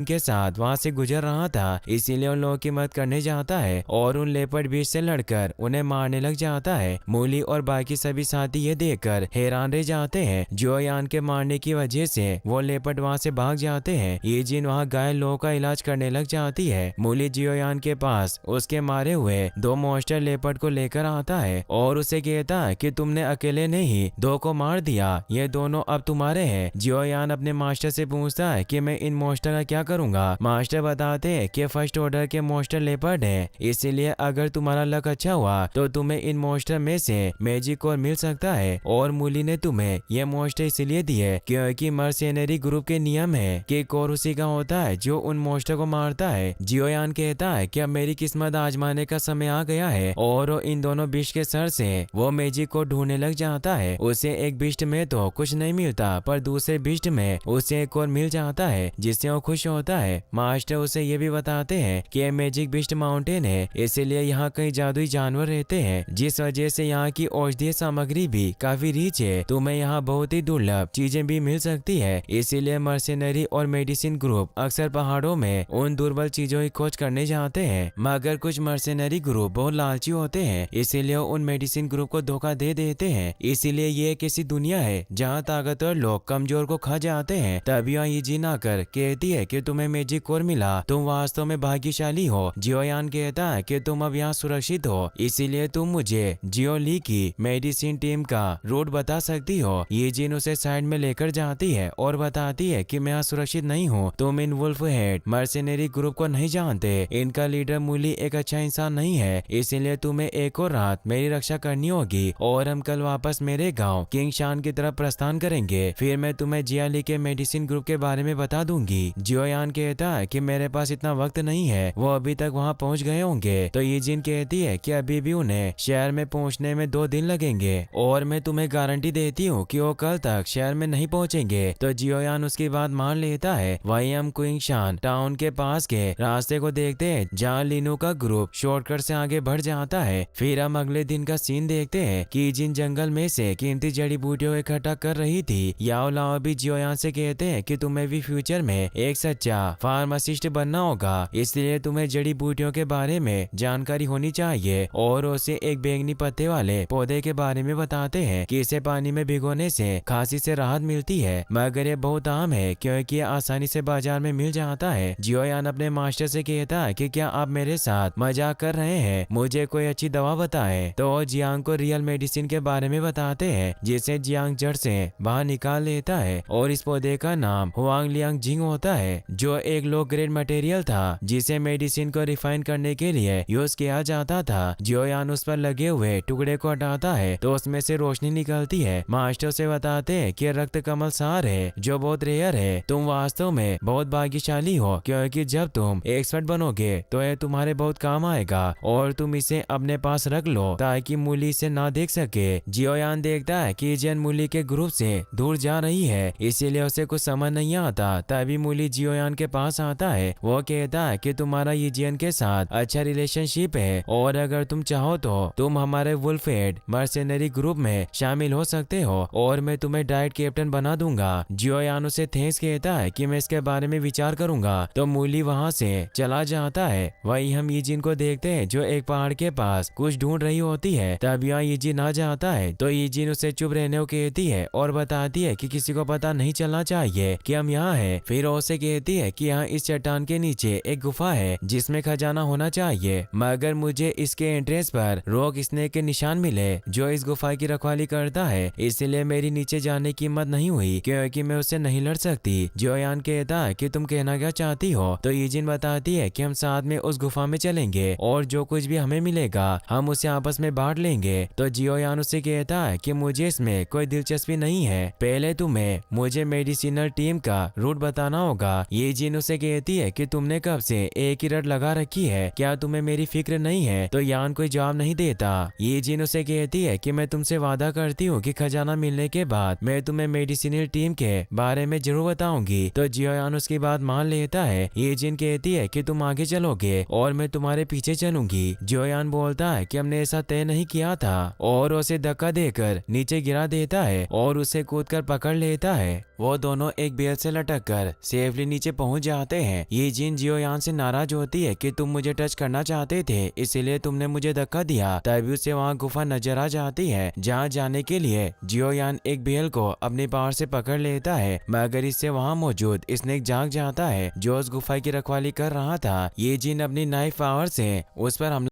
के साथ वहां से गुजर रहा था, इसीलिए उन लोगों की मदद करने जाता है और उन लेपर्ड बीस्ट से लड़कर उन्हें मारने लग जाता है। मूली और बाकी सभी साथी ये देखकर हैरान रह जाते हैं। जियोयान के मारने की वजह से वो लेपर्ड वहां से भाग जाते हैं। ये जिन वहां घायल लोगों का इलाज करने लग जाती है। मूली जियोयान के पास उसके मारे हुए 2 मॉन्स्टर लेपर्ड को लेकर आता है और उसे कहता है कि तुमने अकेले ने ही 2 को मार दिया, ये दोनों अब तुम्हारे हैं। जियोयान अपने मास्टर से पूछता है कि मैं इन मॉन्स्टर का क्या करूंगा। मास्टर बताते हैं कि फर्स्ट ऑर्डर के मॉन्स्टर लेपर्ड हैं, इसीलिए अगर तुम्हारा लक अच्छा हुआ तो तुम्हें इन मॉन्स्टर में से मैजिक कोर मिल सकता है। और मूली ने तुम्हें ये मॉन्स्टर इसलिए दिए क्योंकि मर्सिनरी ग्रुप के नियम है कि कोर उसी का होता है जो उन मॉन्स्टर को मारता है। जियोयान कहता है कि अब मेरी किस्मत आजमाने का समय आ गया है और इन दोनों बिस्ट के सर से वो मैजिक को ढूंढने लग जाता है। उसे एक बिस्ट में तो कुछ नहीं मिलता पर दूसरे बिस्ट में उसे एक और मिल जाता है जिससे वो खुश होता है। मास्टर उसे ये भी बताते हैं कि मैजिक बिस्ट माउंटेन है, इसीलिए यहाँ कई जादुई जानवर रहते हैं जिस वजह से यहाँ की औषधीय सामग्री भी काफी रिच है। तुम्हें यहाँ बहुत ही दुर्लभ चीजें भी मिल सकती है, इसीलिए मर्सिनरी और मेडिसिन ग्रुप अक्सर पहाड़ों में उन दुर्बल चीजों की खोज करने जाते हैं। मगर कुछ मर्सिनरी ग्रुप बहुत लालची होते हैं, इसीलिए उन मेडिसिन ग्रुप को धोखा दे देते हैं। इसीलिए ये एक ऐसी दुनिया है जहाँ ताकतवर लोग कमजोर को खा जाते हैं। तभी ये जिन आकर कहती है कि तुम्हें मैजिक कोर मिला, तुम वास्तव में भाग्यशाली हो। जियोयान कहता है कि तुम अब यहाँ सुरक्षित हो, इसीलिए तुम मुझे जियोली की मेडिसिन टीम का रूट बता सकती हो। ये जिन उसे साइड में लेकर जाती है और बताती है कि मैं यहाँ सुरक्षित नहीं हूँ, तुम इन वुल्फ हेड मर्सिनरी ग्रुप को नहीं जानते। इनका लीडर मूली एक अच्छा इंसान नहीं है, इसीलिए तुम्हें एक और रात मेरी रक्षा करनी होगी और हम कल वापस मेरे गाँव किंग शान की तरफ प्रस्थान करेंगे। फिर मैं तुम्हें जियाली के मेडिसिन ग्रुप के बारे में बता दूंगी। जियोयान कहता है कि मेरे पास इतना वक्त नहीं है, वो अभी तक वहाँ पहुँच गए होंगे। तो ये जिन कहती है कि अभी भी उन्हें शहर में पहुँचने में 2 दिन लगेंगे और मैं तुम्हें गारंटी देती हूँ कि वो कल तक शहर में नहीं पहुँचेंगे। तो जियोयान उसकी बात मान लेता है। वहीं हम क्विंग शान टाउन के पास के रास्ते को देखते हैं जहाँ लिनो का ग्रुप शॉर्टकट से आगे बढ़ जाता है। फिर हम अगले दिन का सीन देखते हैं कि जिन जंगल में से कीमती जड़ी बूटियों इकट्ठा कर रही थी। याओ लाओ भी जियोयान से कहते हैं कि तुम्हें भी फ्यूचर में एक सच्चा फार्मासिस्ट बनना होगा, इसलिए तुम्हें जड़ी बूटियों के बारे में जानकारी होनी चाहिए। और उसे एक बैंगनी पत्ते वाले पौधे के बारे में बताते हैं कि इसे पानी में भिगोने से खांसी से राहत मिलती है, मगर ये बहुत आम है क्योंकि ये आसानी से बाजार में मिल जाता है। जियोयान अपने मास्टर से कहता है कि क्या आप मेरे साथ मजाक कर रहे हैं, मुझे कोई अच्छी दवा बताएं। तो जियांग को रियल मेडिसिन के बारे में बताते हैं जिसे जियांग जड़ से बाहर निकाल लेता है और इस पौधे का नाम हुआंग लियांग जिंग होता है जो एक लो ग्रेड मटेरियल था जिसे मेडिसिन को रिफाइन करने के लिए यूज किया जाता था। जियोयान उस पर लगे हुए टुकड़े को हटाता है तो उसमें से रोशनी निकलती है। मास्टर से बताते हैं कि रक्त कमल सार है जो बहुत रेयर है। तुम वास्तव में बहुत भाग्यशाली हो क्योंकि जब तुम एक्सपर्ट बनोगे तो यह तुम्हारे बहुत काम आएगा और तुम इसे अपने पास रख लो ताकि मूली इसे ना देख सके। जियोयान देखता है कि जेन मूली के ग्रुप से दूर जा रही है, इसीलिए उसे कुछ समझ नहीं आता। तभी मूली जियोयान के पास आता है। वो कहता है कि तुम्हारा यीजियन के साथ अच्छा रिलेशनशिप है और अगर तुम चाहो तो तुम हमारे वुल्फ हेड मर्सिनरी ग्रुप में शामिल हो सकते हो और मैं तुम्हें डायरेक्ट कैप्टन बना दूंगा। जियोयान उसे थैंक्स कहता है कि मैं इसके बारे में विचार करूंगा। तो मूली वहाँ से चला जाता है। वहीं हम यीजिन को देखते हैं जो एक पहाड़ के पास कुछ ढूंढ रही होती है। तब यहाँ यीजिन आ जाता है तो यीजिन उसे चुप रहने को कहती है और बताती है कि किसी को पता नहीं चलना चाहिए कि हम यहाँ हैं। फिर उसे कहती है कि यहाँ इस चट्टान के नीचे एक गुफा है जिसमें खजाना होना चाहिए, मगर मुझे इसके एंट्रेंस पर रॉक स्नेक के निशान मिले जो इस गुफा की रखवाली करता है, इसलिए मेरी नीचे जाने की हिम्मत नहीं हुई क्योंकि मैं उससे नहीं लड़ सकती। जियोयान कहता है कि तुम कहना क्या चाहती हो। तो यीजिन बताती है कि हम साथ में उस गुफा में चलेंगे और जो कुछ भी हमें मिलेगा हम उसे आपस में बांट लेंगे। तो जियोयान उससे कहता है कि मुझे इसमें कोई दिलचस्पी नहीं है, पहले तुम्हें मुझे मेडिसिनल टीम का रूट बताना होगा। यीजिन उसे कहती है कि तुमने कब से एक ही रट लगा रखी है, क्या तुम्हें मेरी फिक्र नहीं है। तो यान कोई जवाब नहीं देता। यीजिन उसे कहती है कि मैं तुमसे वादा करती हूँ कि खजाना मिलने के बाद मैं तुम्हें मेडिसिनल टीम के बारे में जरूर बताऊंगी। तो जियोयान उसकी बात मान लेता है। यीजिन कहती है कि तुम आगे चलोगे और मैं तुम्हारे पीछे चलूंगी। जियोयान बोलता है कि हमने ऐसा तय नहीं किया था और उसे धक्का देकर नीचे गिरा देता है और उसे कूदकर पकड़ लेता है वो दोनों एक बेल से लटक कर सेफली नीचे पहुंच जाते हैं। ये जिन जियोयान से नाराज होती है कि तुम मुझे टच करना चाहते थे, इसीलिए तुमने मुझे धक्का दिया। तभी उसे वहाँ गुफा नजर आ जाती है जहाँ जाने के लिए जियोयान एक बेल को अपनी पावर से पकड़ लेता है, मगर इससे वहाँ मौजूद स्नेक जाग जाता है जो उस गुफा की रखवाली कर रहा था। ये जिन अपनी नाइफ पावर से उस पर हमला